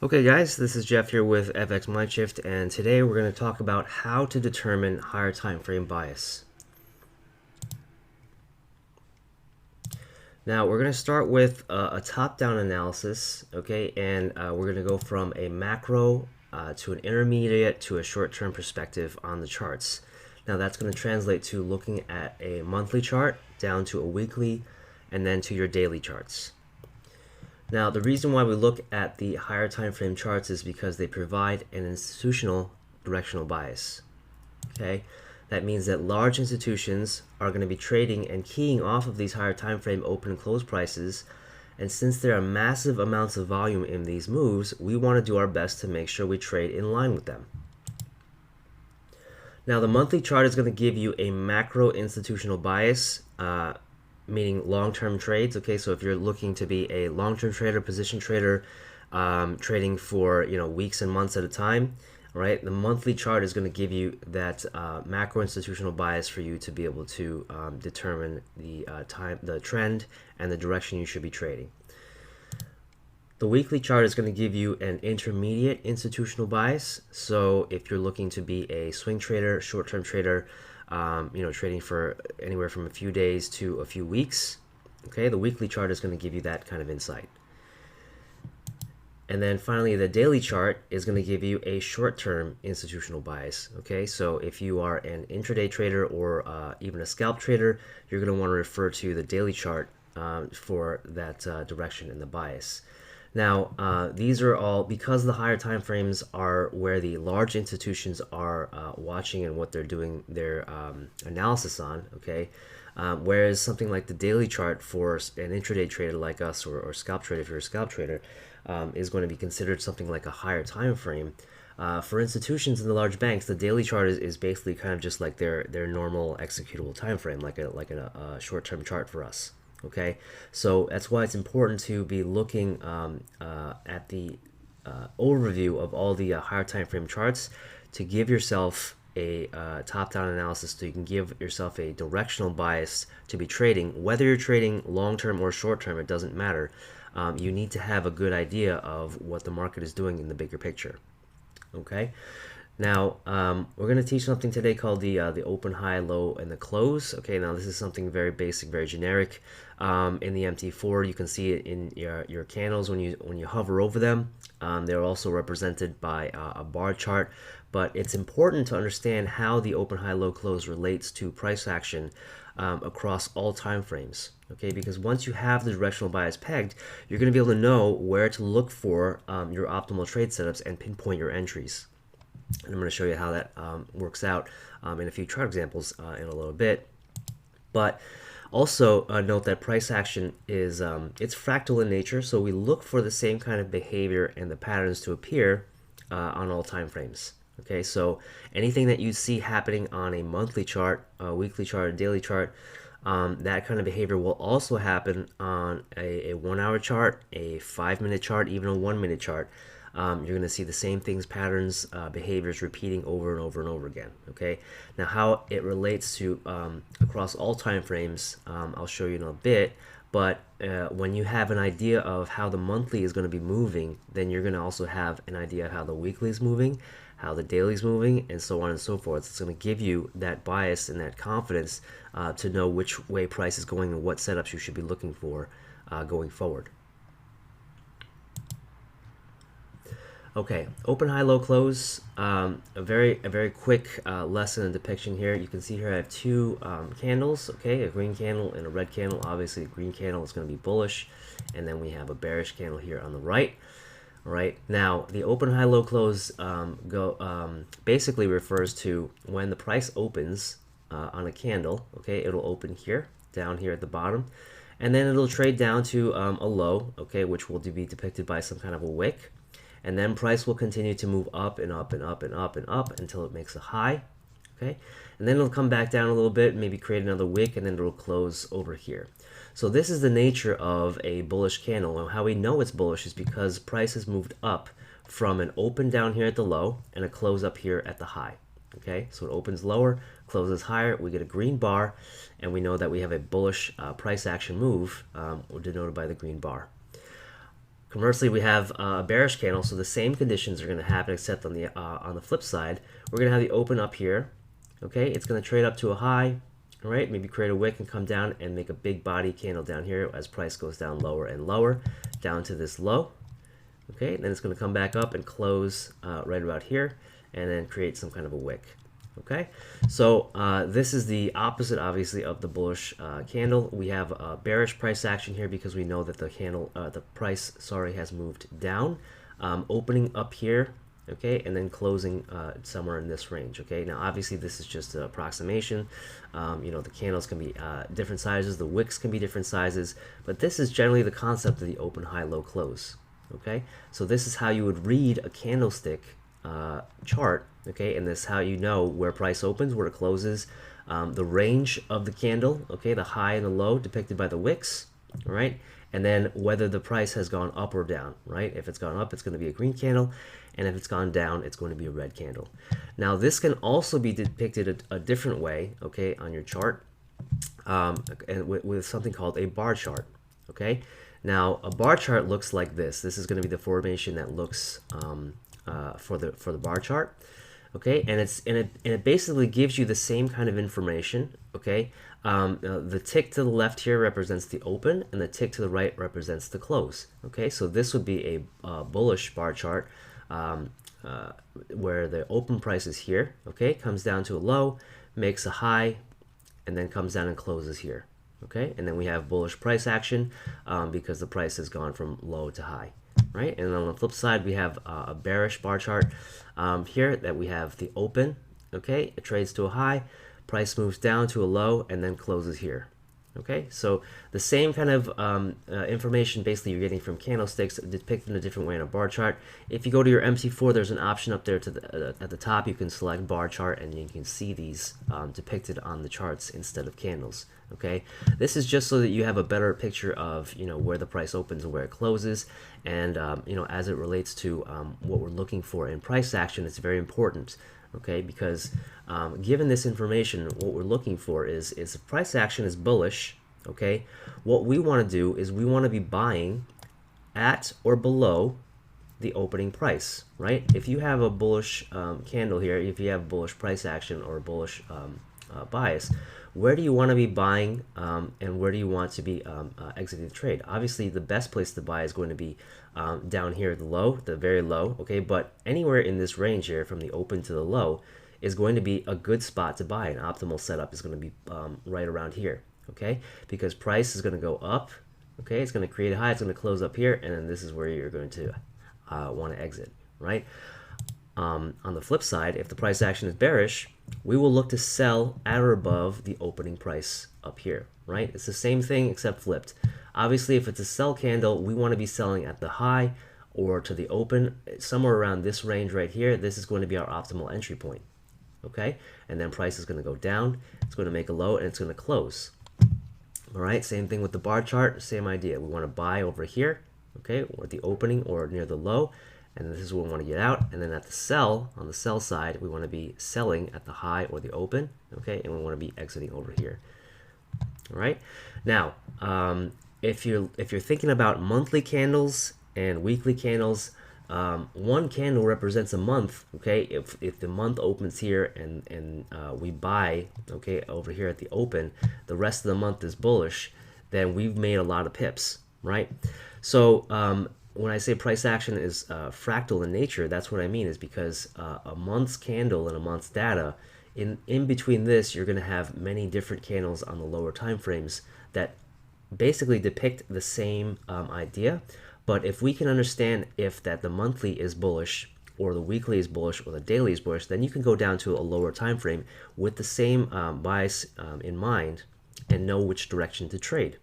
Okay guys, this is Jeff here with FX Mindshift, and today we're going to talk about how to determine higher time frame bias. Now we're going to start with a top-down analysis, okay, and we're going to go from a macro to an intermediate to a short-term perspective on the charts. Now that's going to translate to looking at a monthly chart down to a weekly and then to your daily charts. Now, the reason why we look at the higher time frame charts is because they provide an institutional directional bias. Okay, that means that large institutions are going to be trading and keying off of these higher time frame open and close prices. And since there are massive amounts of volume in these moves, we want to do our best to make sure we trade in line with them. Now, the monthly chart is going to give you a macro institutional bias, meaning long-term trades. Okay, so if you're looking to be a long-term trader, position trader, trading for weeks and months at a time, right? The monthly chart is going to give you that macro institutional bias for you to be able to determine the trend and the direction you should be trading. The weekly chart is going to give you an intermediate institutional bias. So if you're looking to be a swing trader, short-term trader, trading for anywhere from a few days to a few weeks, okay, the weekly chart is going to give you that kind of insight. And then finally, the daily chart is going to give you a short-term institutional bias. Okay, so if you are an intraday trader or even a scalp trader, you're going to want to refer to the daily chart for that direction and the bias. Now, these are all because the higher time frames are where the large institutions are watching and what they're doing their analysis on. Okay, whereas something like the daily chart for an intraday trader like us or scalp trader, if you're a scalp trader, is going to be considered something like a higher time frame. For institutions and the large banks, the daily chart is basically kind of just like their normal executable time frame, like a short-term chart for us. Okay, so that's why it's important to be looking at the overview of all the higher time frame charts to give yourself a top-down analysis, so you can give yourself a directional bias to be trading. Whether you're trading long-term or short-term, it doesn't matter. You need to have a good idea of what the market is doing in the bigger picture. Okay. Now, we're going to teach something today called the open, high, low, and the close. Okay, now this is something very basic, very generic. In the MT4, you can see it in your candles when you hover over them. They're also represented by a bar chart, but it's important to understand how the open, high, low, close relates to price action across all time frames. Okay, because once you have the directional bias pegged, you're going to be able to know where to look for your optimal trade setups and pinpoint your entries. And I'm going to show you how that works out in a few chart examples in a little bit. But also note that price action is it's fractal in nature, so we look for the same kind of behavior and the patterns to appear on all time frames. Okay, so anything that you see happening on a monthly chart, a weekly chart, a daily chart, that kind of behavior will also happen on a 1 hour chart, a 5-minute chart, even a 1-minute chart. You're going to see the same things, patterns, behaviors repeating over and over and over again. Okay, now how it relates to across all time frames, I'll show you in a bit. But when you have an idea of how the monthly is going to be moving, then you're going to also have an idea of how the weekly is moving, how the daily is moving, and so on and so forth. It's going to give you that bias and that confidence to know which way price is going and what setups you should be looking for going forward. Okay, open, high, low, close. A very quick lesson and depiction here. You can see here I have two candles. Okay, a green candle and a red candle. Obviously, a green candle is going to be bullish, and then we have a bearish candle here on the right. All right. Now, the open, high, low, close basically refers to when the price opens on a candle. Okay, it'll open here, down here at the bottom, and then it'll trade down to a low. Okay, which will be depicted by some kind of a wick. And then price will continue to move up and up and up and up and up until it makes a high. Okay, and then it'll come back down a little bit, maybe create another wick, and then it'll close over here. So this is the nature of a bullish candle, and how we know it's bullish is because price has moved up from an open down here at the low and a close up here at the high. Okay, so it opens lower, closes higher, we get a green bar, and we know that we have a bullish price action move denoted by the green bar. Conversely, we have a bearish candle, so the same conditions are going to happen, except on the flip side, we're going to have the open up here. Okay, it's going to trade up to a high, all right, maybe create a wick and come down and make a big body candle down here as price goes down lower and lower, down to this low. Okay, then it's going to come back up and close right about here, and then create some kind of a wick. Okay, so this is the opposite, obviously, of the bullish candle. We have a bearish price action here because we know that the candle, the price, sorry, has moved down, opening up here, okay, and then closing somewhere in this range. Okay, now obviously this is just an approximation. You know, the candles can be different sizes, the wicks can be different sizes, but this is generally the concept of the open, high, low, close. Okay, so this is how you would read a candlestick chart. Okay, and this is how you know where price opens, where it closes, the range of the candle, okay, the high and the low depicted by the wicks, all right, and then whether the price has gone up or down, right? If it's gone up, it's going to be a green candle, and if it's gone down, it's going to be a red candle. Now this can also be depicted a different way, okay, on your chart, and with something called a bar chart. Okay, now a bar chart looks like this. This is going to be the formation that looks for the bar chart. Okay, and it basically gives you the same kind of information. Okay, the tick to the left here represents the open, and the tick to the right represents the close. Okay, so this would be a bullish bar chart where the open price is here. Okay, comes down to a low, makes a high, and then comes down and closes here. Okay, and then we have bullish price action because the price has gone from low to high. Right, and on the flip side, we have a bearish bar chart here that we have the open. Okay, it trades to a high, price moves down to a low, and then closes here. Okay, so the same kind of information basically you're getting from candlesticks depicted in a different way in a bar chart. If you go to your MT4, there's an option up there to at the top. You can select bar chart, and you can see these depicted on the charts instead of candles. Okay, this is just so that you have a better picture of, you know, where the price opens and where it closes, and you know, as it relates to what we're looking for in price action, it's very important. Okay, because given this information, what we're looking for is if price action is bullish, okay, what we want to do is we want to be buying at or below the opening price, right? If you have a bullish candle here, if you have bullish price action or bullish bias, where do you want to be buying and where do you want to be exiting the trade? Obviously, the best place to buy is going to be down here at the low, the very low, okay? But anywhere in this range here, from the open to the low, is going to be a good spot to buy. An optimal setup is going to be right around here, okay? Because price is going to go up, okay? It's going to create a high, it's going to close up here, and then this is where you're going to want to exit, right? On the flip side, if the price action is bearish, we will look to sell at or above the opening price up here, right? It's the same thing except flipped. Obviously, if it's a sell candle, we want to be selling at the high or to the open, somewhere around this range right here. This is going to be our optimal entry point, okay? And then price is going to go down, it's going to make a low, and it's going to close. All right, same thing with the bar chart, same idea. We want to buy over here, okay, or at the opening or near the low, and this is where we want to get out. And then at the sell, on the sell side, we want to be selling at the high or the open, okay, and we want to be exiting over here. All right, now if you're thinking about monthly candles and weekly candles, one candle represents a month. Okay, if the month opens here and we buy, okay, over here at the open, the rest of the month is bullish, then we've made a lot of pips, right? So when I say price action is fractal in nature, that's what I mean, is because a month's candle and a month's data, in between this, you're going to have many different candles on the lower time frames that basically depict the same idea. But if we can understand if that the monthly is bullish, or the weekly is bullish, or the daily is bullish, then you can go down to a lower time frame with the same bias in mind and know which direction to trade,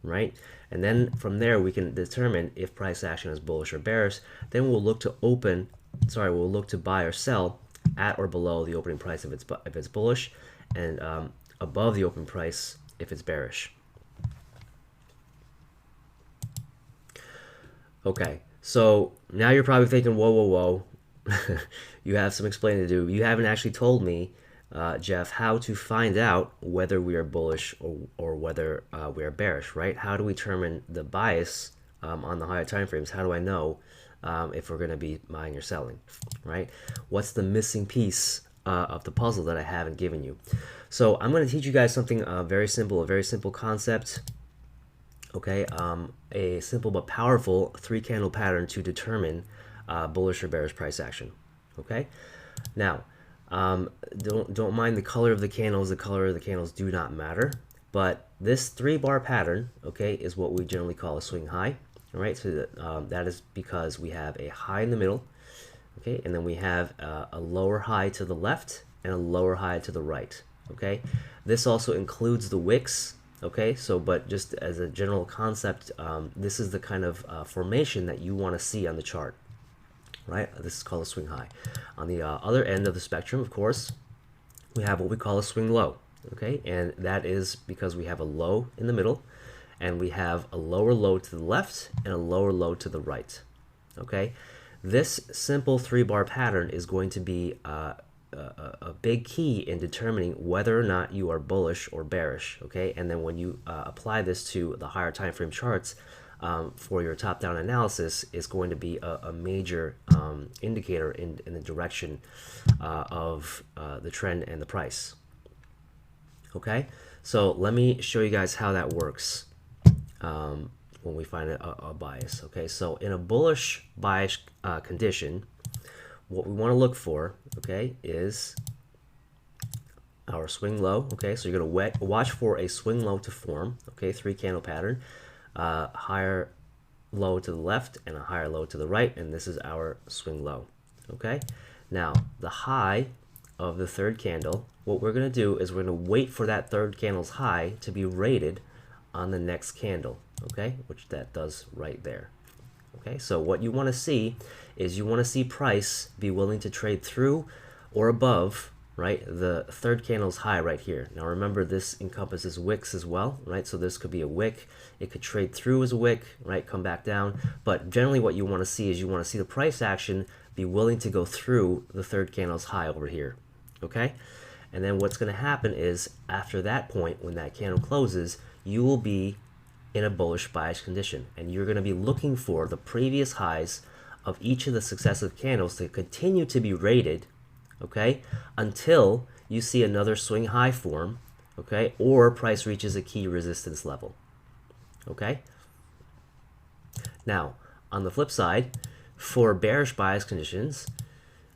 right? And then from there we can determine if price action is bullish or bearish. Then we'll look to buy or sell at or below the opening price if it's bullish, and above the open price if it's bearish. Okay, so now you're probably thinking, whoa, you have some explaining to do. You haven't actually told me, Jeff, how to find out whether we are bullish or whether we are bearish, right? How do we determine the bias on the higher time frames, how do I know if we're going to be buying or selling, right? What's the missing piece of the puzzle that I haven't given you? So I'm going to teach you guys something very simple, a very simple concept. Okay, a simple but powerful 3-candle pattern to determine bullish or bearish price action. Okay, now don't mind the color of the candles. The color of the candles do not matter. But this 3-bar pattern, okay, is what we generally call a swing high. All right, so that is because we have a high in the middle, okay, and then we have a lower high to the left and a lower high to the right. Okay, this also includes the wicks. Okay, so but just as a general concept, this is the kind of formation that you want to see on the chart, right? This is called a swing high. On the other end of the spectrum, of course, we have what we call a swing low. Okay, and that is because we have a low in the middle, and we have a lower low to the left and a lower low to the right. Okay, this simple 3-bar pattern is going to be a big key in determining whether or not you are bullish or bearish. Okay, and then when you apply this to the higher time frame charts for your top-down analysis, is going to be a major indicator in the direction of the trend and the price. Okay, so let me show you guys how that works when we find a bias. Okay, so in a bullish bias condition, what we want to look for, okay, is our swing low. Okay, so you're going to watch for a swing low to form. Okay, 3-candle pattern, higher low to the left and a higher low to the right, and this is our swing low. Okay, now the high of the 3rd candle, what we're going to do is we're going to wait for that 3rd candle's high to be rated on the next candle. Okay, which that does right there. Okay, so what you want to see is you want to see price be willing to trade through or above, right, the 3rd candle's high right here. Now remember, this encompasses wicks as well, right? So this could be a wick. It could trade through as a wick, right, come back down. But generally what you want to see is you want to see the price action be willing to go through the 3rd candle's high over here. Okay, and then what's going to happen is after that point, when that candle closes, you will be in a bullish bias condition, and you're going to be looking for the previous highs of each of the successive candles to continue to be rated, okay, until you see another swing high form, okay, or price reaches a key resistance level. Okay, now on the flip side, for bearish bias conditions,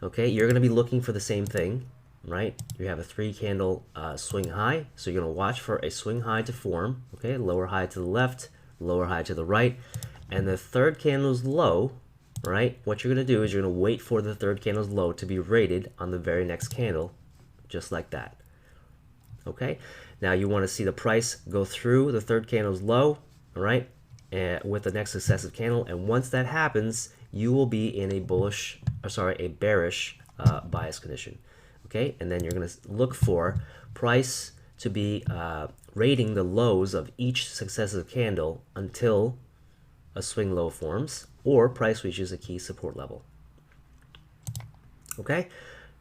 okay, you're going to be looking for the same thing, right? You have a 3-candle swing high, so you're going to watch for a swing high to form, okay, lower high to the left, lower high to the right, and the 3rd candle's low, right? What you're going to do is you're going to wait for the 3rd candle's low to be rated on the very next candle, just like that. Okay, now you want to see the price go through the 3rd candle's low, all right, and with the next successive candle, and once that happens, you will be in a bearish bias condition. Okay, and then you're going to look for price to be rating the lows of each successive candle until a swing low forms or price reaches a key support level. Okay,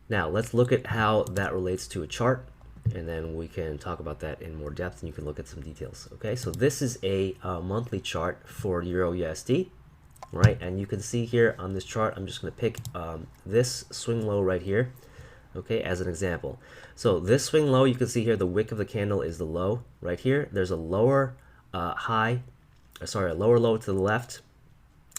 now let's look at how that relates to a chart, and then we can talk about that in more depth, and you can look at some details. Okay, so this is a monthly chart for Euro USD, right? And you can see here on this chart, I'm just going to pick this swing low right here, okay, as an example. So this swing low, you can see here the wick of the candle is the low right here. There's a lower a lower low to the left,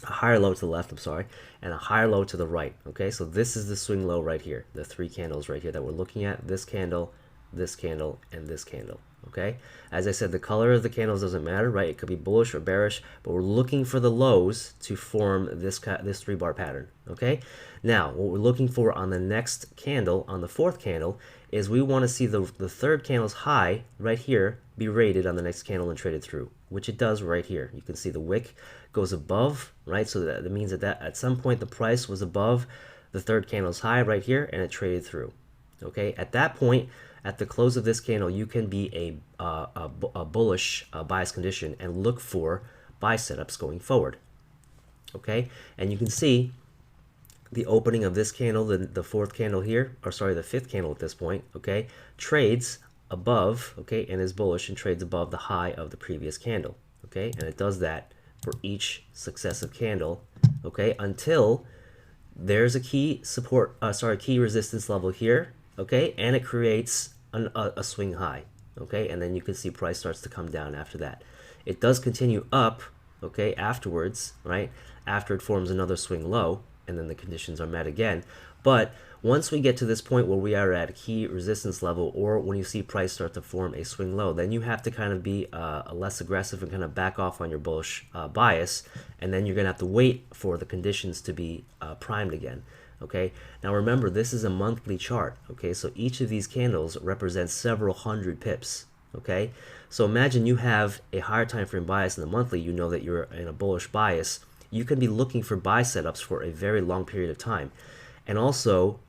a higher low to the left, I'm sorry, and a higher low to the right. Okay, so this is the swing low right here, the 3 candles right here that we're looking at, this candle, and this candle. Okay, as I said, the color of the candles doesn't matter, right? It could be bullish or bearish, but we're looking for the lows to form this 3-bar pattern. Okay, now what we're looking for on the next candle, on the 4th candle, is we want to see the 3rd candle's high right here be rated on the next candle and traded through, which it does right here. You can see the wick goes above, right? So that means that at some point the price was above the 3rd candle's high right here, and it traded through. Okay, at that point, at the close of this candle, you can be a bullish bias condition and look for buy setups going forward. Okay, and you can see the opening of this candle, the 4th candle here, or sorry, the 5th candle at this point, okay, trades above, okay, and is bullish and trades above the high of the previous candle, okay, and it does that for each successive candle, okay, until there's a key support, key resistance level here, okay, and it creates a swing high, okay, and then you can see price starts to come down after that. It does continue up, okay, afterwards, right, after it forms another swing low, and then the conditions are met again. But once we get to this point where we are at a key resistance level, or when you see price start to form a swing low, then you have to kind of be less aggressive and kind of back off on your bullish bias, and then you're going to have to wait for the conditions to be primed again. Okay, now remember, this is a monthly chart. Okay, so each of these candles represents several hundred pips. Okay, so imagine you have a higher time frame bias in the monthly. You know that you're in a bullish bias. You can be looking for buy setups for a very long period of time, and also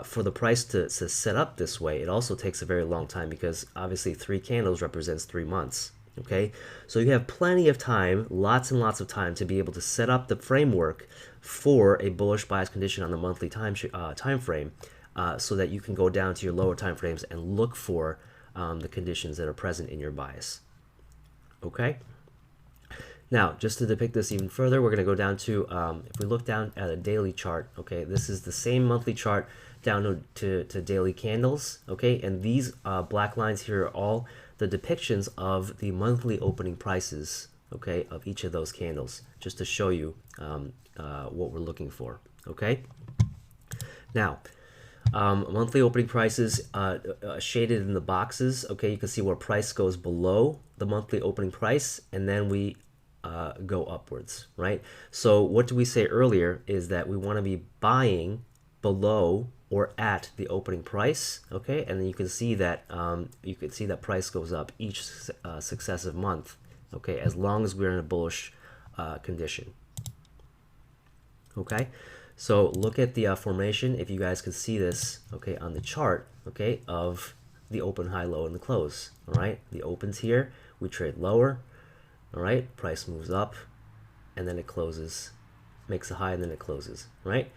for the price to set up this way, it also takes a very long time, because obviously 3 candles represents 3 months. Okay, so you have plenty of time, lots and lots of time, to be able to set up the framework for a bullish bias condition on the monthly time frame, so that you can go down to your lower time frames and look for the conditions that are present in your bias. Okay. Now, just to depict this even further, we're going to go down to, if we look down at a daily chart, okay, this is the same monthly chart down to daily candles, okay, and these black lines here are all the depictions of the monthly opening prices, okay, of each of those candles, just to show you what we're looking for, okay. Now, monthly opening prices shaded in the boxes, okay, you can see where price goes below the monthly opening price, and then we go upwards, right? So what do we say earlier is that we want to be buying below or at the opening price, okay? And then you can see that price goes up each successive month, okay, as long as we're in a bullish condition. Okay, so look at the formation, if you guys can see this, okay, on the chart, okay, of the open, high, low, and the close. All right, the opens here, we trade lower. All right, price moves up, and then it closes, makes a high, and then it closes. Right.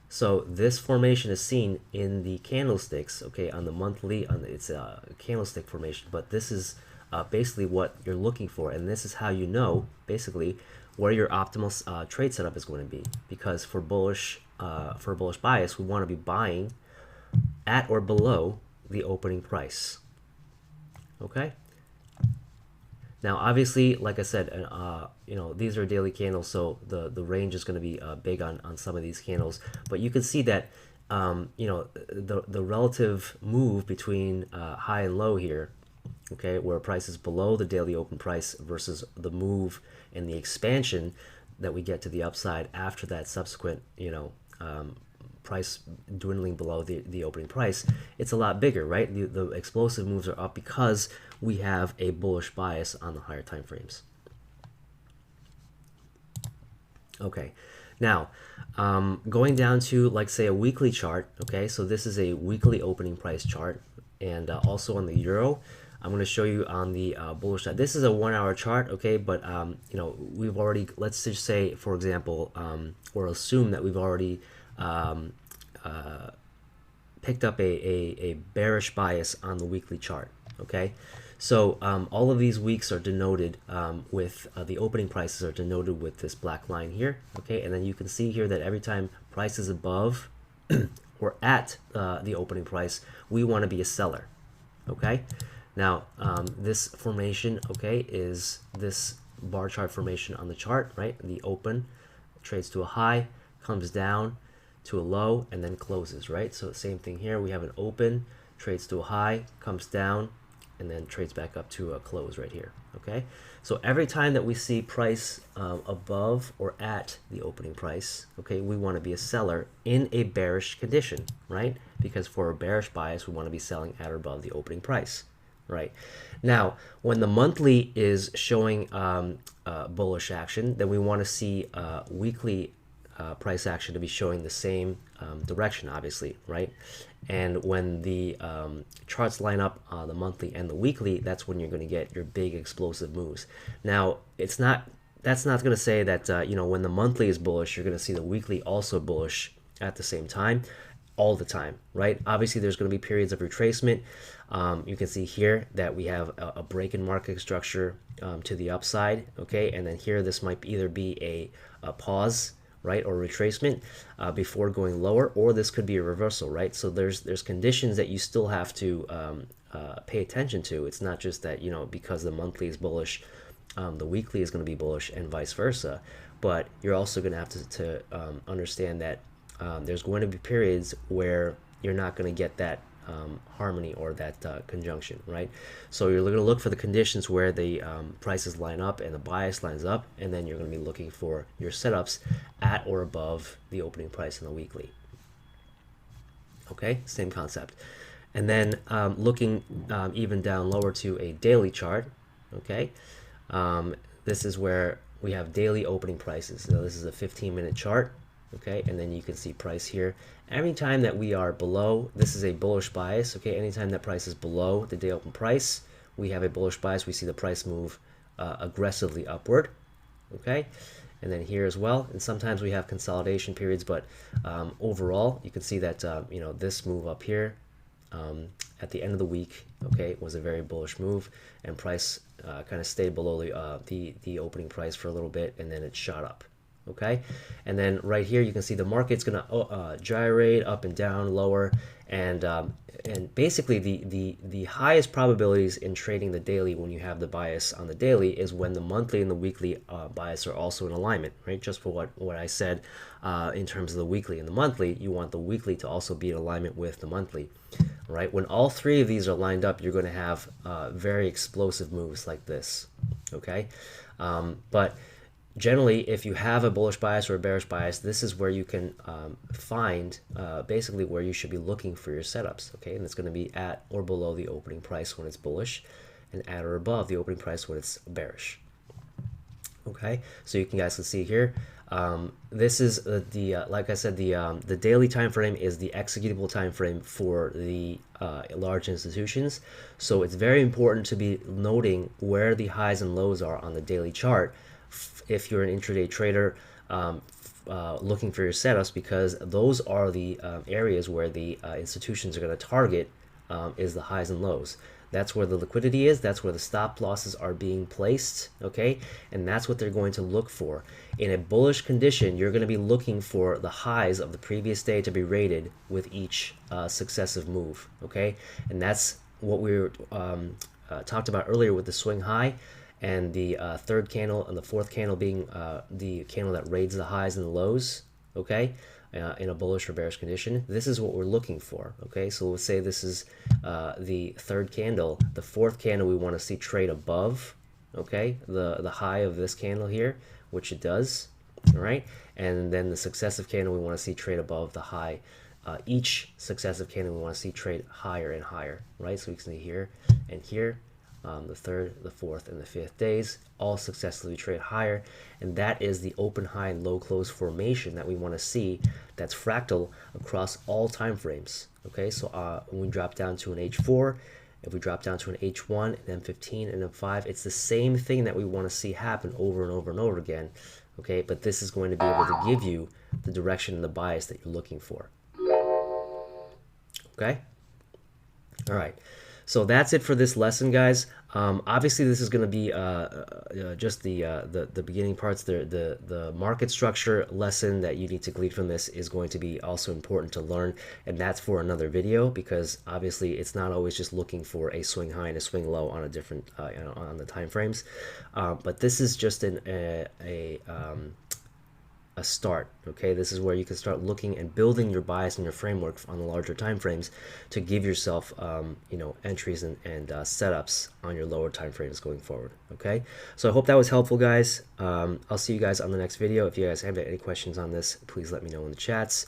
So this formation is seen in the candlesticks, okay, on the monthly, it's a candlestick formation, but this is basically what you're looking for, and this is how you know basically where your optimal trade setup is going to be, because for bullish bias, we want to be buying at or below the opening price. Okay. Now, obviously, like I said, these are daily candles, so the range is going to be big on some of these candles. But you can see that, the relative move between high and low here, okay, where price is below the daily open price versus the move and the expansion that we get to the upside after that subsequent, price dwindling below the opening price, it's a lot bigger, right? The explosive moves are up because we have a bullish bias on the higher time frames. Okay, now going down to, like, say, a weekly chart. Okay, so this is a weekly opening price chart, and also on the euro. I'm going to show you on the bullish side. This is a 1 hour chart, okay, but we've already, let's just say, for example, or assume that we've already picked up a bearish bias on the weekly chart. Okay, so all of these weeks are denoted with the opening prices are denoted with this black line here. Okay, and then you can see here that every time price is above or at the opening price, we want to be a seller. Okay, now this formation, okay, is this bar chart formation on the chart, right? The open trades to a high, comes down to a low, and then closes, right? So same thing here, we have an open, trades to a high, comes down, and then trades back up to a close right here. Okay, so every time that we see price above or at the opening price, okay, we want to be a seller in a bearish condition, right? Because for a bearish bias, we want to be selling at or above the opening price, right? Now, when the monthly is showing bullish action, then we want to see weekly price action to be showing the same direction, obviously, right? And when the charts line up the monthly and the weekly, that's when you're going to get your big explosive moves. Now, that's not going to say that when the monthly is bullish, you're going to see the weekly also bullish at the same time. all the time, right? Obviously, there's going to be periods of retracement. You can see here that we have a break in market structure to the upside, okay? And then here, this might either be a pause, right, or retracement before going lower, or this could be a reversal, right? So there's conditions that you still have to pay attention to. It's not just that, you know, because the monthly is bullish, the weekly is going to be bullish and vice versa. But you're also going to have to understand that there's going to be periods where you're not going to get that harmony or that conjunction, right? So you're going to look for the conditions where the prices line up and the bias lines up, and then you're going to be looking for your setups at or above the opening price in the weekly. Okay, same concept. And then looking even down lower to a daily chart, okay, this is where we have daily opening prices. So this is a 15-minute chart, okay, and then you can see price here. Every time that we are below, this is a bullish bias, okay, anytime that price is below the day open price, we have a bullish bias. We see the price move aggressively upward, okay, and then here as well. And sometimes we have consolidation periods, but overall, you can see that, you know, this move up here at the end of the week, okay, was a very bullish move, and price kind of stayed below the opening price for a little bit, and then it shot up. Okay, and then right here you can see the market's gonna gyrate up and down, lower, and basically the highest probabilities in trading the daily when you have the bias on the daily is when the monthly and the weekly bias are also in alignment, right? Just for what I said in terms of the weekly and the monthly, you want the weekly to also be in alignment with the monthly, right? When all three of these are lined up, you're going to have very explosive moves like this, okay? But generally, if you have a bullish bias or a bearish bias, this is where you can find basically where you should be looking for your setups, okay? And it's going to be at or below the opening price when it's bullish, and at or above the opening price when it's bearish, okay? So you guys can see here, this is like I said, the daily time frame is the executable time frame for the large institutions. So it's very important to be noting where the highs and lows are on the daily chart if you're an intraday trader looking for your setups, because those are the areas where the institutions are going to target is the highs and lows. That's where the liquidity is. That's where the stop losses are being placed, okay? And that's what they're going to look for. In a bullish condition, you're going to be looking for the highs of the previous day to be rated with each successive move, okay? And that's what we were talked about earlier with the swing high, and the third candle and the fourth candle being the candle that raids the highs and the lows, okay, in a bullish or bearish condition. This is what we're looking for, okay? So let's say this is the third candle. The fourth candle we want to see trade above, okay, the high of this candle here, which it does, all right? And then the successive candle we want to see trade above the high. Each successive candle we want to see trade higher and higher, right? So we can see here and here. The third, the fourth, and the fifth days all successfully trade higher, and that is the open high and low close formation that we want to see. That's fractal across all time frames. Okay, so when we drop down to an H4, if we drop down to an H1, an M15, and M5, it's the same thing that we want to see happen over and over and over again. Okay, but this is going to be able to give you the direction and the bias that you're looking for. Okay, all right. So that's it for this lesson, guys. Obviously, this is going to be just the beginning parts. The market structure lesson that you need to glean from this is going to be also important to learn, and that's for another video, because obviously it's not always just looking for a swing high and a swing low on a different on the time frames. But this is just a start, okay? This is where you can start looking and building your bias and your framework on the larger time frames to give yourself entries and setups on your lower time frames going forward, okay? So I hope that was helpful, guys. I'll see you guys on the next video. If you guys have any questions on this, please let me know in the chats.